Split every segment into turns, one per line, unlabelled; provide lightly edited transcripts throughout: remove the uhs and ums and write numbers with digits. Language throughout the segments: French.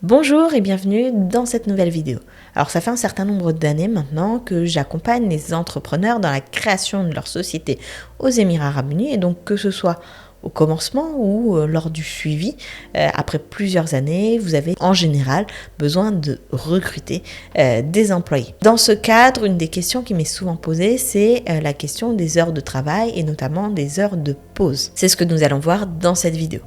Bonjour et bienvenue dans cette nouvelle vidéo. Alors ça fait un certain nombre d'années maintenant que j'accompagne les entrepreneurs dans la création de leur société aux Émirats Arabes Unis et donc que ce soit au commencement ou lors du suivi, après plusieurs années, vous avez en général besoin de recruter des employés. Dans ce cadre, une des questions qui m'est souvent posée, c'est la question des heures de travail et notamment des heures de pause. C'est ce que nous allons voir dans cette vidéo.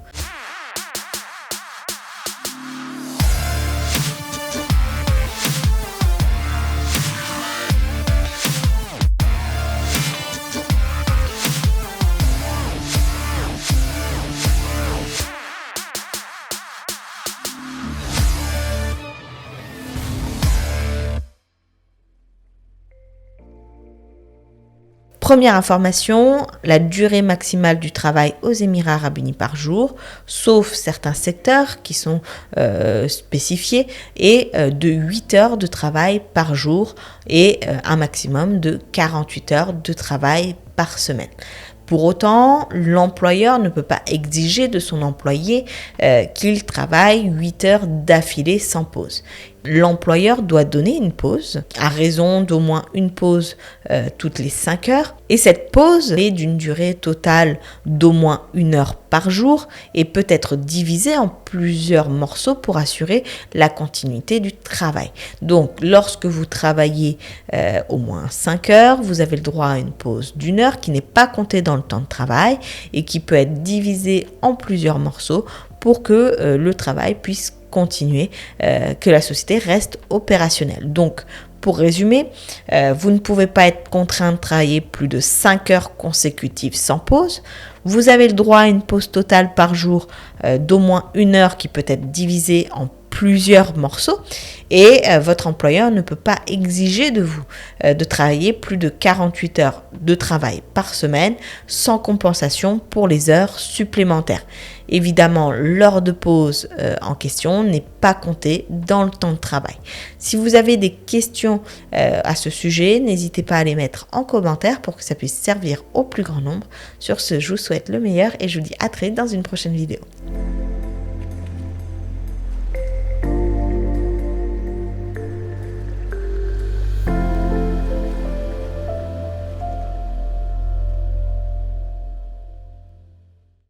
Première information, la durée maximale du travail aux Émirats Arabes Unis par jour, sauf certains secteurs qui sont spécifiés, est de 8 heures de travail par jour et un maximum de 48 heures de travail par semaine. Pour autant, l'employeur ne peut pas exiger de son employé qu'il travaille 8 heures d'affilée sans pause. L'employeur doit donner une pause, à raison d'au moins une pause toutes les 5 heures. Et cette pause est d'une durée totale d'au moins 1 heure par jour et peut être divisée en plusieurs morceaux pour assurer la continuité du travail. Donc, lorsque vous travaillez au moins 5 heures, vous avez le droit à une pause d'1 heure qui n'est pas comptée dans le temps de travail et qui peut être divisée en plusieurs morceaux pour que le travail puisse continuer, que la société reste opérationnelle. Donc, pour résumer, vous ne pouvez pas être contraint de travailler plus de 5 heures consécutives sans pause. Vous avez le droit à une pause totale par jour d'au moins 1 heure qui peut être divisée en plusieurs morceaux et votre employeur ne peut pas exiger de vous de travailler plus de 48 heures de travail par semaine sans compensation pour les heures supplémentaires. Évidemment, l'heure de pause en question n'est pas comptée dans le temps de travail. Si vous avez des questions à ce sujet, n'hésitez pas à les mettre en commentaire pour que ça puisse servir au plus grand nombre. Sur ce, je vous souhaite le meilleur et je vous dis à très vite dans une prochaine vidéo.